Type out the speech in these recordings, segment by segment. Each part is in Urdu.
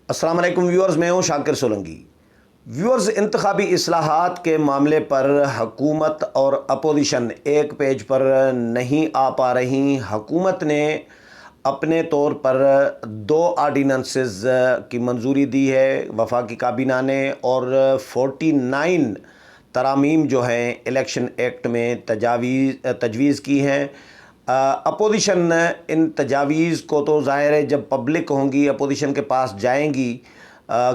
السلام علیکم ویورز، میں ہوں شاکر سولنگی۔ ویورز، انتخابی اصلاحات کے معاملے پر حکومت اور اپوزیشن ایک پیج پر نہیں آ پا رہی۔ حکومت نے اپنے طور پر 2 آرڈیننسز کی منظوری دی ہے وفاقی کابینہ نے، اور 49 ترامیم جو ہیں الیکشن ایکٹ میں تجویز کی ہیں۔ اپوزیشن ان تجاویز کو تو ظاہر ہے جب پبلک ہوں گی، اپوزیشن کے پاس جائیں گی،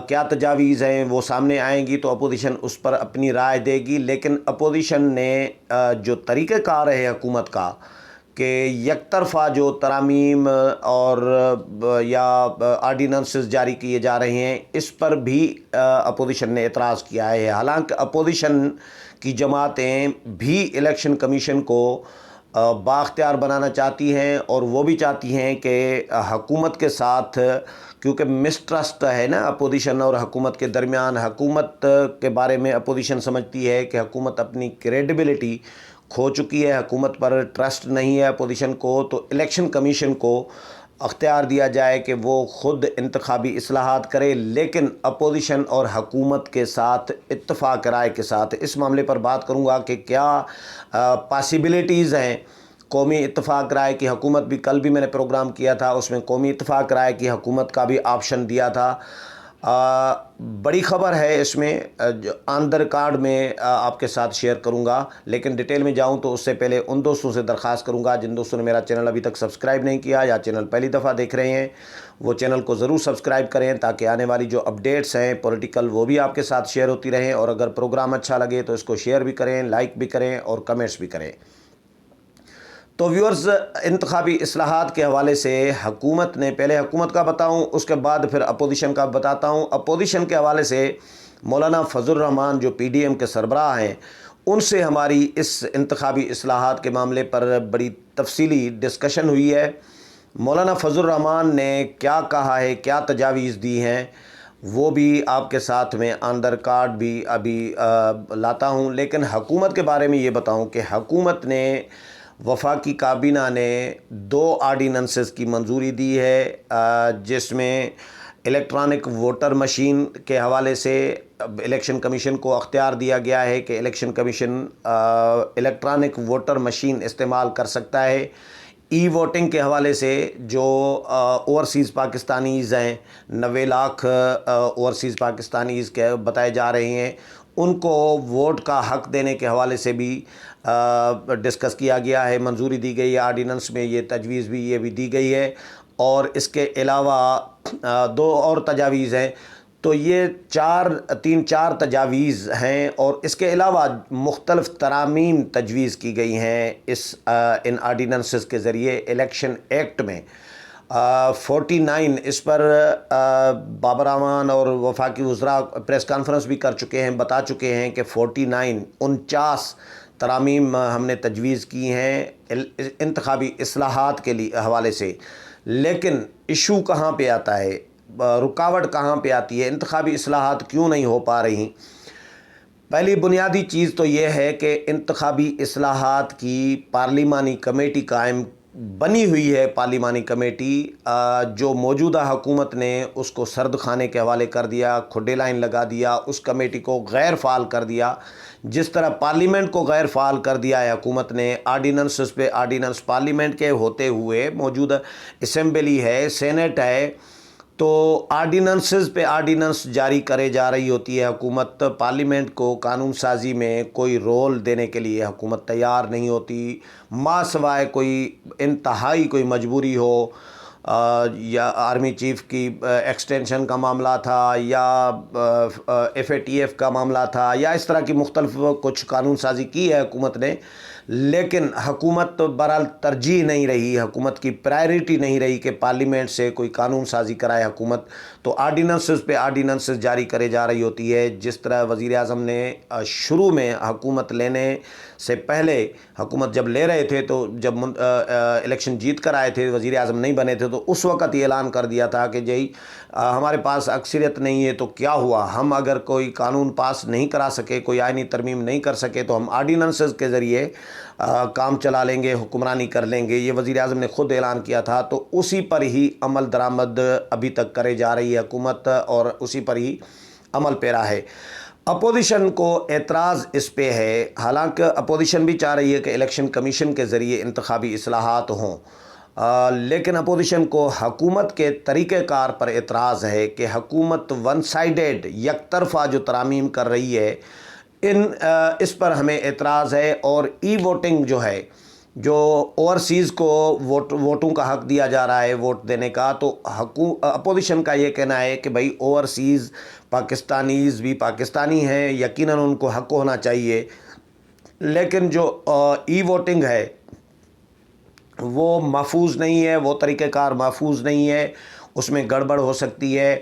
کیا تجاویز ہیں وہ سامنے آئیں گی تو اپوزیشن اس پر اپنی رائے دے گی۔ لیکن اپوزیشن نے جو طریقہ کار ہے حکومت کا کہ یک طرفہ جو ترامیم اور یا آرڈیننسز جاری کیے جا رہے ہیں، اس پر بھی اپوزیشن نے اعتراض کیا ہے۔ حالانکہ اپوزیشن کی جماعتیں بھی الیکشن کمیشن کو بااختیار بنانا چاہتی ہیں، اور وہ بھی چاہتی ہیں کہ حکومت کے ساتھ، کیونکہ مسٹرسٹ ہے نا اپوزیشن اور حکومت کے درمیان، حکومت کے بارے میں اپوزیشن سمجھتی ہے کہ حکومت اپنی کریڈیبلٹی کھو چکی ہے، حکومت پر ٹرسٹ نہیں ہے اپوزیشن کو، تو الیکشن کمیشن کو اختیار دیا جائے کہ وہ خود انتخابی اصلاحات کرے، لیکن اپوزیشن اور حکومت کے ساتھ اتفاق رائے کے ساتھ۔ اس معاملے پر بات کروں گا کہ کیا پاسیبلٹیز ہیں قومی اتفاق رائے کی۔ حکومت بھی، کل بھی میں نے پروگرام کیا تھا، اس میں قومی اتفاق رائے کی حکومت کا بھی آپشن دیا تھا۔ بڑی خبر ہے، اس میں آن دا ریکارڈ میں آپ کے ساتھ شیئر کروں گا، لیکن ڈیٹیل میں جاؤں تو اس سے پہلے ان دوستوں سے درخواست کروں گا جن دوستوں نے میرا چینل ابھی تک سبسکرائب نہیں کیا یا چینل پہلی دفعہ دیکھ رہے ہیں، وہ چینل کو ضرور سبسکرائب کریں تاکہ آنے والی جو اپڈیٹس ہیں پولیٹیکل وہ بھی آپ کے ساتھ شیئر ہوتی رہیں، اور اگر پروگرام اچھا لگے تو اس کو شیئر بھی کریں، لائک بھی کریں اور کمنٹس بھی کریں۔ تو ویورز، انتخابی اصلاحات کے حوالے سے حکومت نے، پہلے حکومت کا بتاؤں اس کے بعد پھر اپوزیشن کا بتاتا ہوں۔ اپوزیشن کے حوالے سے مولانا فضل الرحمان جو پی ڈی ایم کے سربراہ ہیں، ان سے ہماری اس انتخابی اصلاحات کے معاملے پر بڑی تفصیلی ڈسکشن ہوئی ہے۔ مولانا فضل الرحمان نے کیا کہا ہے، کیا تجاویز دی ہیں، وہ بھی آپ کے ساتھ میں آن دا ریکارڈ بھی ابھی لاتا ہوں۔ لیکن حکومت کے بارے میں یہ بتاؤں کہ حکومت نے، وفاقی کابینہ نے 2 آرڈیننسز کی منظوری دی ہے، جس میں الیکٹرانک ووٹر مشین کے حوالے سے الیکشن کمیشن کو اختیار دیا گیا ہے کہ election commission electronic voter machine استعمال کر سکتا ہے۔ ای ووٹنگ کے حوالے سے جو اوورسیز پاکستانیز ہیں، 90 لاکھ اوورسیز پاکستانیز کے بتائے جا رہے ہیں، ان کو ووٹ کا حق دینے کے حوالے سے بھی ڈسکس کیا گیا ہے، منظوری دی گئی ہے۔ آرڈیننس میں یہ تجویز بھی دی گئی ہے، اور اس کے علاوہ 2 اور تجاویز ہیں۔ تو یہ 4 تجاویز ہیں، اور اس کے علاوہ مختلف ترامیم تجویز کی گئی ہیں ان آرڈیننسز کے ذریعے الیکشن ایکٹ میں۔ 49 اس پر بابر اعوان اور وفاقی وزراء پریس کانفرنس بھی کر چکے ہیں، بتا چکے ہیں کہ 49 ترامیم ہم نے تجویز کی ہیں انتخابی اصلاحات کے حوالے سے۔ لیکن ایشو کہاں پہ آتا ہے، رکاوٹ کہاں پہ آتی ہے، انتخابی اصلاحات کیوں نہیں ہو پا رہی؟ پہلی بنیادی چیز تو یہ ہے کہ انتخابی اصلاحات کی پارلیمانی کمیٹی قائم بنی ہوئی ہے، پارلیمانی کمیٹی جو موجودہ حکومت نے اس کو سرد خانے کے حوالے کر دیا، کھڈے لائن لگا دیا، اس کمیٹی کو غیر فعال کر دیا۔ جس طرح پارلیمنٹ کو غیر فعال کر دیا ہے حکومت نے، آرڈیننسز پہ آرڈیننس پارلیمنٹ کے ہوتے ہوئے، موجودہ اسمبلی ہے، سینٹ ہے، تو آرڈیننسز پہ آرڈیننس جاری کرے جا رہی ہوتی ہے حکومت۔ پارلیمنٹ کو قانون سازی میں کوئی رول دینے کے لیے حکومت تیار نہیں ہوتی، ما سوائے کوئی انتہائی کوئی مجبوری ہو، یا آرمی چیف کی ایکسٹینشن کا معاملہ تھا، یا FATF کا معاملہ تھا، یا اس طرح کی مختلف کچھ قانون سازی کی ہے حکومت نے۔ لیکن حکومت بہرحال ترجیح نہیں رہی، حکومت کی پرائرٹی نہیں رہی کہ پارلیمنٹ سے کوئی قانون سازی کرائے حکومت، تو آرڈیننسز پہ آرڈیننسز جاری کرے جا رہی ہوتی ہے۔ جس طرح وزیر اعظم نے شروع میں حکومت لینے سے پہلے، حکومت جب لے رہے تھے تو جب الیکشن جیت کر آئے تھے، وزیر اعظم نہیں بنے تھے، تو اس وقت یہ اعلان کر دیا تھا کہ جی ہمارے پاس اکثریت نہیں ہے تو کیا ہوا، ہم اگر کوئی قانون پاس نہیں کرا سکے، کوئی آئینی ترمیم نہیں کر سکے، تو ہم آرڈیننسز کے ذریعے کام چلا لیں گے، حکمرانی کر لیں گے، یہ وزیر اعظم نے خود اعلان کیا تھا، تو اسی پر ہی عمل درآمد ابھی تک کرے جا رہی ہے حکومت اور اسی پر ہی عمل پیرا ہے۔ اپوزیشن کو اعتراض اس پہ ہے، حالانکہ اپوزیشن بھی چاہ رہی ہے کہ الیکشن کمیشن کے ذریعے انتخابی اصلاحات ہوں، لیکن اپوزیشن کو حکومت کے طریقہ کار پر اعتراض ہے کہ حکومت ون سائیڈڈ یک طرفہ جو ترامیم کر رہی ہے، اس پر ہمیں اعتراض ہے۔ اور ای ووٹنگ جو ہے، جو اوورسیز کو ووٹوں کا حق دیا جا رہا ہے ووٹ دینے کا، تو اپوزیشن کا یہ کہنا ہے کہ بھائی اوورسیز پاکستانیز بھی پاکستانی ہیں، یقیناً ان کو حق ہونا چاہیے، لیکن جو ای ووٹنگ ہے وہ محفوظ نہیں ہے، وہ طریقہ کار محفوظ نہیں ہے، اس میں گڑبڑ ہو سکتی ہے،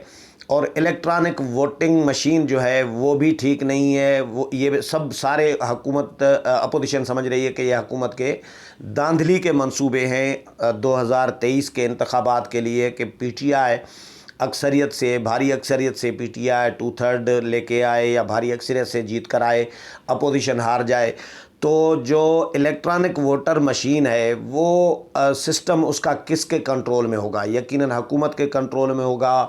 اور الیکٹرانک ووٹنگ مشین جو ہے وہ بھی ٹھیک نہیں ہے۔ وہ یہ سب سارے اپوزیشن سمجھ رہی ہے کہ یہ حکومت کے داندلی کے منصوبے ہیں 2023 کے انتخابات کے لیے، کہ پی ٹی آئی اکثریت سے، بھاری اکثریت سے پی ٹی آئی 2/3 لے کے آئے یا بھاری اکثریت سے جیت کر آئے، اپوزیشن ہار جائے، تو جو الیکٹرانک ووٹر مشین ہے وہ سسٹم اس کا کس کے کنٹرول میں ہوگا؟ یقیناً حکومت کے کنٹرول میں ہوگا،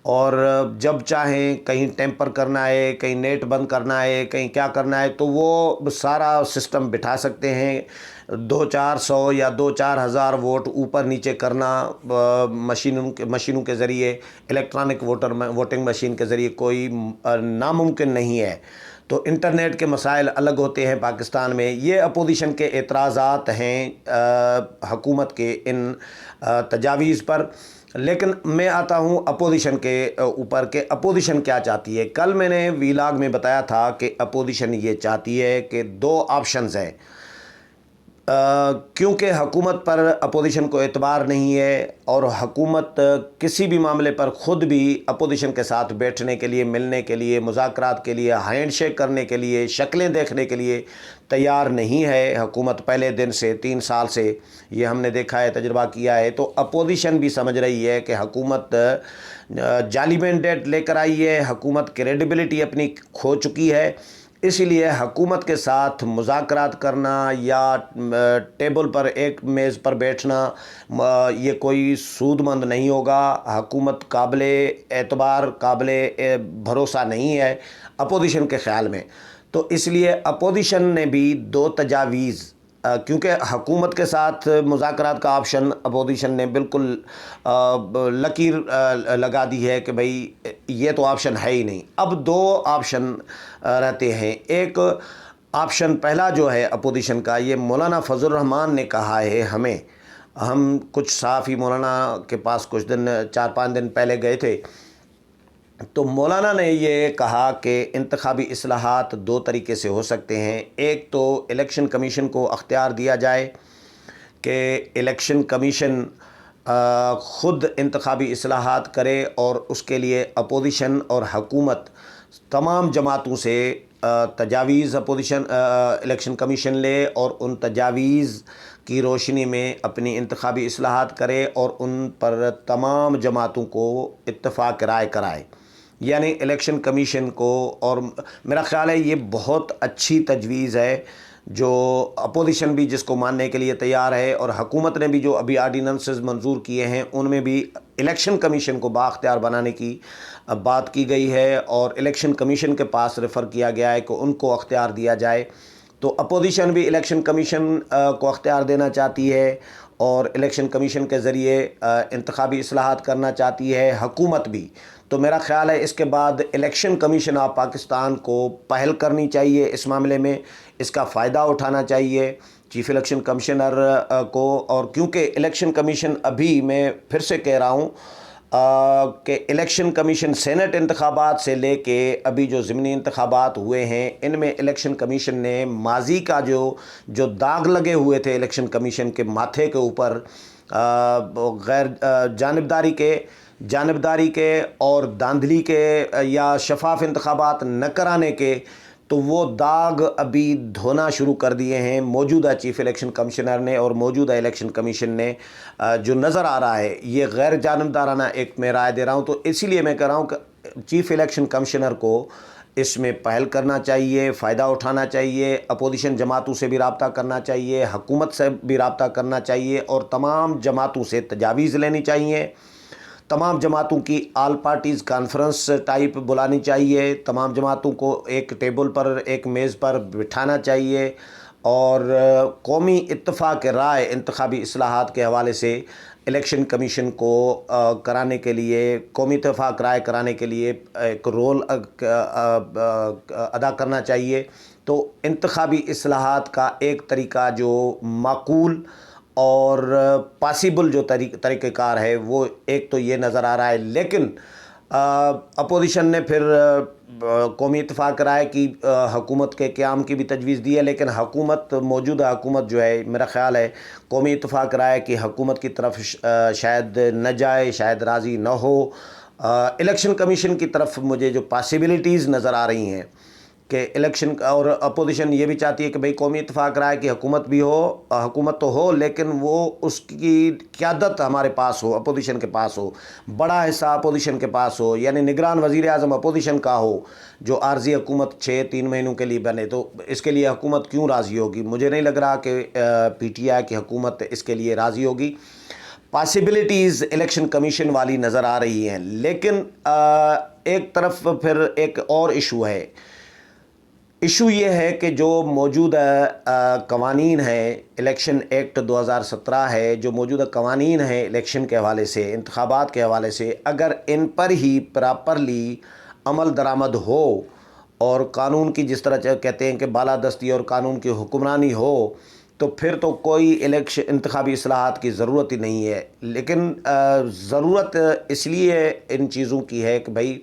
اور جب چاہیں کہیں ٹیمپر کرنا ہے، کہیں نیٹ بند کرنا ہے، کہیں کیا کرنا ہے، تو وہ سارا سسٹم بٹھا سکتے ہیں۔ 200-400 یا 2-4 ہزار ووٹ اوپر نیچے کرنا مشینوں کے ذریعے، الیکٹرانک ووٹنگ مشین کے ذریعے کوئی ناممکن نہیں ہے۔ تو انٹرنیٹ کے مسائل الگ ہوتے ہیں پاکستان میں۔ یہ اپوزیشن کے اعتراضات ہیں حکومت کے ان تجاویز پر۔ لیکن میں آتا ہوں اپوزیشن کے اوپر کہ اپوزیشن کیا چاہتی ہے۔ کل میں نے ویلاگ میں بتایا تھا کہ اپوزیشن یہ چاہتی ہے کہ 2 آپشنز ہیں، کیونکہ حکومت پر اپوزیشن کو اعتبار نہیں ہے، اور حکومت کسی بھی معاملے پر خود بھی اپوزیشن کے ساتھ بیٹھنے کے لیے، ملنے کے لیے، مذاکرات کے لیے، ہینڈ شیک کرنے کے لیے، شکلیں دیکھنے کے لیے تیار نہیں ہے۔ حکومت پہلے دن سے 3 سال سے یہ ہم نے دیکھا ہے، تجربہ کیا ہے، تو اپوزیشن بھی سمجھ رہی ہے کہ حکومت جعلی مینڈیٹ لے کر آئی ہے، حکومت کریڈیبلٹی اپنی کھو چکی ہے، اسی لیے حکومت کے ساتھ مذاکرات کرنا یا ٹیبل پر ایک میز پر بیٹھنا یہ کوئی سود مند نہیں ہوگا۔ حکومت قابل اعتبار، قابل بھروسہ نہیں ہے اپوزیشن کے خیال میں۔ تو اس لیے اپوزیشن نے بھی 2 تجاویز، کیونکہ حکومت کے ساتھ مذاکرات کا آپشن اپوزیشن نے بالکل لکیر لگا دی ہے کہ بھئی یہ تو آپشن ہے ہی نہیں۔ اب 2 آپشن رہتے ہیں۔ ایک آپشن پہلا جو ہے اپوزیشن کا، یہ مولانا فضل الرحمان نے کہا ہے ہم کچھ صحافی مولانا کے پاس کچھ دن 4-5 دن پہلے گئے تھے، تو مولانا نے یہ کہا کہ انتخابی اصلاحات 2 طریقے سے ہو سکتے ہیں۔ ایک تو الیکشن کمیشن کو اختیار دیا جائے کہ الیکشن کمیشن خود انتخابی اصلاحات کرے، اور اس کے لیے اپوزیشن اور حکومت تمام جماعتوں سے تجاویز الیکشن کمیشن لے، اور ان تجاویز کی روشنی میں اپنی انتخابی اصلاحات کرے، اور ان پر تمام جماعتوں کو اتفاق رائے کرائے، یعنی الیکشن کمیشن کو۔ اور میرا خیال ہے یہ بہت اچھی تجویز ہے، جو اپوزیشن بھی جس کو ماننے کے لیے تیار ہے، اور حکومت نے بھی جو ابھی آرڈیننسز منظور کیے ہیں ان میں بھی الیکشن کمیشن کو بااختیار بنانے کی بات کی گئی ہے، اور الیکشن کمیشن کے پاس ریفر کیا گیا ہے کہ ان کو اختیار دیا جائے۔ تو اپوزیشن بھی الیکشن کمیشن کو اختیار دینا چاہتی ہے، اور الیکشن کمیشن کے ذریعے انتخابی اصلاحات کرنا چاہتی ہے حکومت بھی۔ تو میرا خیال ہے اس کے بعد الیکشن کمیشن آف پاکستان کو پہل کرنی چاہیے اس معاملے میں، اس کا فائدہ اٹھانا چاہیے چیف الیکشن کمشنر کو۔ اور کیونکہ الیکشن کمیشن ابھی، میں پھر سے کہہ رہا ہوں کہ الیکشن کمیشن سینٹ انتخابات سے لے کے ابھی جو ضمنی انتخابات ہوئے ہیں، ان میں الیکشن کمیشن نے ماضی کا جو داغ لگے ہوئے تھے الیکشن کمیشن کے ماتھے کے اوپر، غیر جانبداری کے اور داندلی کے یا شفاف انتخابات نہ کرانے کے، تو وہ داغ ابھی دھونا شروع کر دیے ہیں موجودہ چیف الیکشن کمشنر نے اور موجودہ الیکشن کمیشن نے۔ جو نظر آ رہا ہے یہ غیر جانبدارانہ ایک میں رائے دے رہا ہوں، تو اسی لیے میں کہہ رہا ہوں کہ چیف الیکشن کمشنر کو اس میں پہل کرنا چاہیے، فائدہ اٹھانا چاہیے، اپوزیشن جماعتوں سے بھی رابطہ کرنا چاہیے، حکومت سے بھی رابطہ کرنا چاہیے اور تمام جماعتوں سے تجاویز لینی چاہیے، تمام جماعتوں کی آل پارٹیز کانفرنس ٹائپ بلانی چاہیے، تمام جماعتوں کو ایک ٹیبل پر، ایک میز پر بٹھانا چاہیے اور قومی اتفاق رائے انتخابی اصلاحات کے حوالے سے الیکشن کمیشن کو کرانے کے لیے، قومی اتفاق رائے کرانے کے لیے ایک رول ادا کرنا چاہیے۔ تو انتخابی اصلاحات کا ایک طریقہ جو معقول اور پاسیبل جو طریقہ کار ہے وہ ایک تو یہ نظر آ رہا ہے، لیکن اپوزیشن نے پھر قومی اتفاق رائے کی حکومت کے قیام کی بھی تجویز دی ہے، لیکن موجودہ حکومت جو ہے میرا خیال ہے قومی اتفاق رائے کی حکومت کی طرف شاید نہ جائے، شاید راضی نہ ہو۔ الیکشن کمیشن کی طرف مجھے جو پاسبلٹیز نظر آ رہی ہیں کہ الیکشن اور اپوزیشن یہ بھی چاہتی ہے کہ بھئی قومی اتفاق رائے کی حکومت بھی ہو، حکومت تو ہو لیکن وہ اس کی قیادت ہمارے پاس ہو، اپوزیشن کے پاس ہو، بڑا حصہ اپوزیشن کے پاس ہو، یعنی نگران وزیر اعظم اپوزیشن کا ہو، جو عارضی حکومت 3 مہینوں کے لیے بنے۔ تو اس کے لیے حکومت کیوں راضی ہوگی؟ مجھے نہیں لگ رہا کہ پی ٹی آئی کی حکومت اس کے لیے راضی ہوگی۔ پاسبلٹیز الیکشن کمیشن والی نظر آ رہی ہیں، لیکن ایک طرف پھر ایک اور ایشو ہے۔ ایشو یہ ہے کہ جو موجودہ قوانین ہیں، الیکشن ایکٹ 2017 ہے، جو موجودہ قوانین ہیں الیکشن کے حوالے سے، انتخابات کے حوالے سے، اگر ان پر ہی پراپرلی عمل درآمد ہو اور قانون کی جس طرح کہتے ہیں کہ بالادستی اور قانون کی حکمرانی ہو، تو پھر تو کوئی انتخابی اصلاحات کی ضرورت ہی نہیں ہے۔ لیکن ضرورت اس لیے ان چیزوں کی ہے کہ بھئی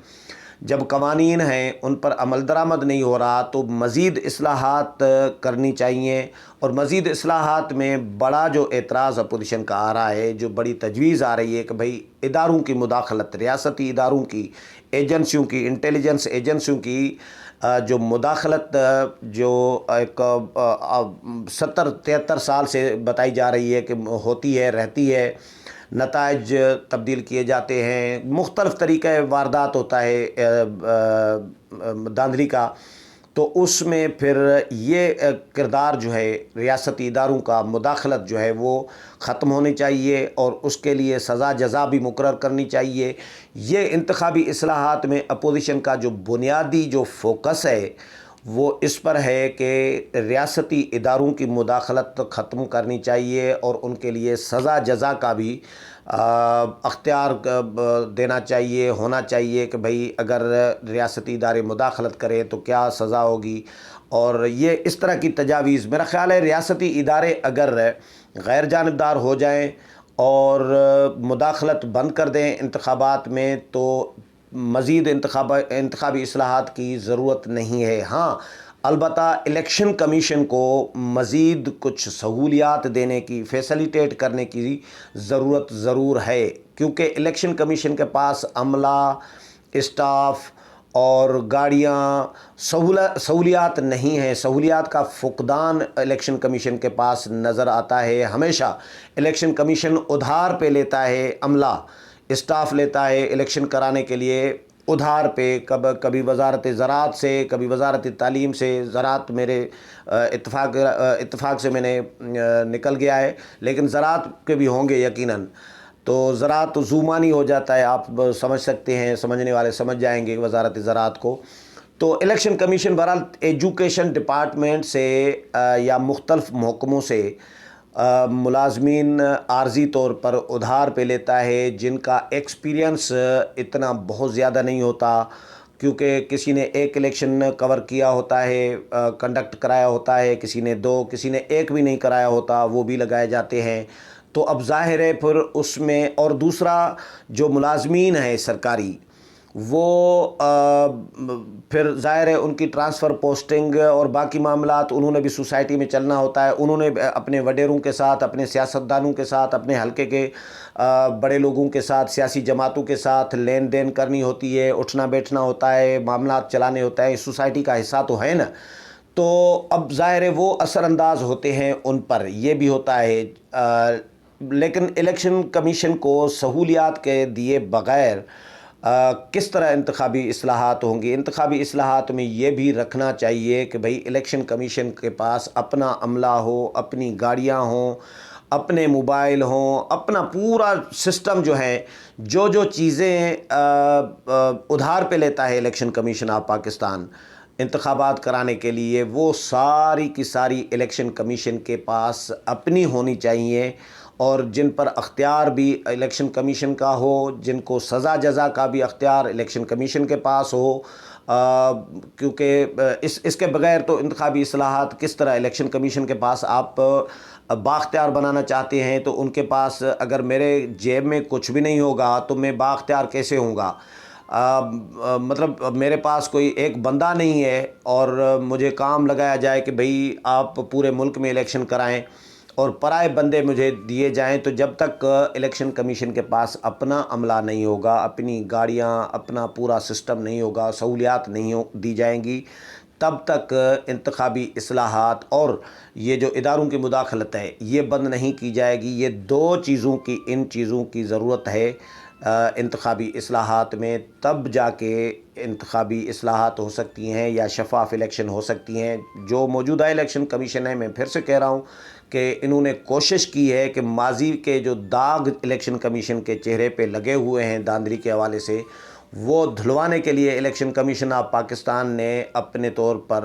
جب قوانین ہیں ان پر عمل درآمد نہیں ہو رہا تو مزید اصلاحات کرنی چاہیے، اور مزید اصلاحات میں بڑا جو اعتراض اپوزیشن کا آ رہا ہے، جو بڑی تجویز آ رہی ہے کہ بھئی اداروں کی مداخلت، ریاستی اداروں کی، ایجنسیوں کی، انٹیلیجنس ایجنسیوں کی جو مداخلت جو ایک 70-73 سال سے بتائی جا رہی ہے کہ ہوتی ہے، رہتی ہے، نتائج تبدیل کیے جاتے ہیں، مختلف طریقہ واردات ہوتا ہے دھاندلی کا، تو اس میں پھر یہ کردار جو ہے ریاستی اداروں کا، مداخلت جو ہے وہ ختم ہونی چاہیے اور اس کے لیے سزا جزا بھی مقرر کرنی چاہیے۔ یہ انتخابی اصلاحات میں اپوزیشن کا جو بنیادی جو فوکس ہے وہ اس پر ہے کہ ریاستی اداروں کی مداخلت ختم کرنی چاہیے اور ان کے لیے سزا جزا کا بھی اختیار دینا چاہیے، ہونا چاہیے کہ بھئی اگر ریاستی ادارے مداخلت کریں تو کیا سزا ہوگی۔ اور یہ اس طرح کی تجاویز، میرا خیال ہے ریاستی ادارے اگر غیر جانبدار ہو جائیں اور مداخلت بند کر دیں انتخابات میں تو مزید انتخابی اصلاحات کی ضرورت نہیں ہے۔ ہاں البتہ الیکشن کمیشن کو مزید کچھ سہولیات دینے کی، فیسیلیٹیٹ کرنے کی ضرورت ضرور ہے، کیونکہ الیکشن کمیشن کے پاس عملہ، اسٹاف اور گاڑیاں، سہولیات نہیں ہیں۔ سہولیات کا فقدان الیکشن کمیشن کے پاس نظر آتا ہے۔ ہمیشہ الیکشن کمیشن ادھار پہ لیتا ہے، عملہ، اسٹاف لیتا ہے الیکشن کرانے کے لیے ادھار پہ، کبھی وزارت زراعت سے، کبھی وزارت تعلیم سے۔ زراعت میرے اتفاق سے میں نے نکل گیا ہے، لیکن زراعت کے بھی ہوں گے یقیناً۔ تو زراعت تو زومانی ہو جاتا ہے، آپ سمجھ سکتے ہیں، سمجھنے والے سمجھ جائیں گے وزارت زراعت کو۔ تو الیکشن کمیشن بہرحال ایجوکیشن ڈپارٹمنٹ سے یا مختلف محکموں سے ملازمین عارضی طور پر ادھار پہ لیتا ہے، جن کا ایکسپیرینس اتنا بہت زیادہ نہیں ہوتا، کیونکہ کسی نے ایک الیکشن کور کیا ہوتا ہے، کنڈکٹ کرایا ہوتا ہے، کسی نے 2، کسی نے 1 بھی نہیں کرایا ہوتا، وہ بھی لگائے جاتے ہیں۔ تو اب ظاہر ہے پھر اس میں، اور دوسرا جو ملازمین ہیں سرکاری، وہ پھر ظاہر ہے ان کی ٹرانسفر پوسٹنگ اور باقی معاملات، انہوں نے بھی سوسائٹی میں چلنا ہوتا ہے، انہوں نے اپنے وڈیروں کے ساتھ، اپنے سیاستدانوں کے ساتھ، اپنے حلقے کے بڑے لوگوں کے ساتھ، سیاسی جماعتوں کے ساتھ لین دین کرنی ہوتی ہے، اٹھنا بیٹھنا ہوتا ہے، معاملات چلانے ہوتا ہے، سوسائٹی کا حصہ تو ہے نا۔ تو اب ظاہر ہے وہ اثر انداز ہوتے ہیں ان پر، یہ بھی ہوتا ہے۔ لیکن الیکشن کمیشن کو سہولیات کے دیے بغیر کس طرح انتخابی اصلاحات ہوں گی؟ انتخابی اصلاحات میں یہ بھی رکھنا چاہیے کہ بھئی الیکشن کمیشن کے پاس اپنا عملہ ہو، اپنی گاڑیاں ہوں، اپنے موبائل ہوں، اپنا پورا سسٹم جو ہے، جو چیزیں ادھار پہ لیتا ہے الیکشن کمیشن آف پاکستان انتخابات کرانے کے لیے، وہ ساری کی ساری الیکشن کمیشن کے پاس اپنی ہونی چاہیے، اور جن پر اختیار بھی الیکشن کمیشن کا ہو، جن کو سزا جزا کا بھی اختیار الیکشن کمیشن کے پاس ہو، کیونکہ اس کے بغیر تو انتخابی اصلاحات کس طرح الیکشن کمیشن کے پاس آپ بااختیار بنانا چاہتے ہیں، تو ان کے پاس اگر میرے جیب میں کچھ بھی نہیں ہوگا تو میں بااختیار کیسے ہوں گا؟ مطلب میرے پاس کوئی ایک بندہ نہیں ہے اور مجھے کام لگایا جائے کہ بھئی آپ پورے ملک میں الیکشن کرائیں اور پرائے بندے مجھے دیے جائیں، تو جب تک الیکشن کمیشن کے پاس اپنا عملہ نہیں ہوگا، اپنی گاڑیاں، اپنا پورا سسٹم نہیں ہوگا، سہولیات نہیں دی جائیں گی، تب تک انتخابی اصلاحات اور یہ جو اداروں کی مداخلت ہے یہ بند نہیں کی جائے گی۔ یہ ان چیزوں کی ضرورت ہے انتخابی اصلاحات میں، تب جا کے انتخابی اصلاحات ہو سکتی ہیں یا شفاف الیکشن ہو سکتی ہیں۔ جو موجودہ الیکشن کمیشن ہے، میں پھر سے کہہ رہا ہوں کہ انہوں نے کوشش کی ہے کہ ماضی کے جو داغ الیکشن کمیشن کے چہرے پہ لگے ہوئے ہیں دھاندلی کے حوالے سے، وہ دھلوانے کے لیے الیکشن کمیشن آف پاکستان نے اپنے طور پر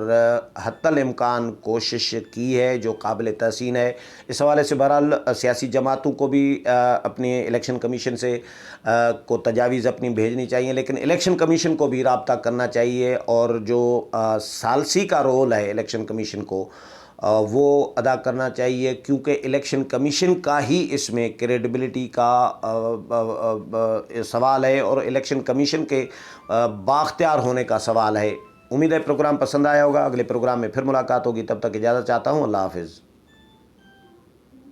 حتی الامکان کوشش کی ہے، جو قابل تحسین ہے۔ اس حوالے سے بہرحال سیاسی جماعتوں کو بھی اپنے الیکشن کمیشن سے کو تجاویز اپنی بھیجنی چاہیے، لیکن الیکشن کمیشن کو بھی رابطہ کرنا چاہیے، اور جو ثالثی کا رول ہے الیکشن کمیشن کو وہ ادا کرنا چاہیے، کیونکہ الیکشن کمیشن کا ہی اس میں کریڈیبلٹی کا سوال ہے اور الیکشن کمیشن کے بااختیار ہونے کا سوال ہے۔ امید ہے پروگرام پسند آیا ہوگا، اگلے پروگرام میں پھر ملاقات ہوگی، تب تک اجازت چاہتا ہوں، اللہ حافظ۔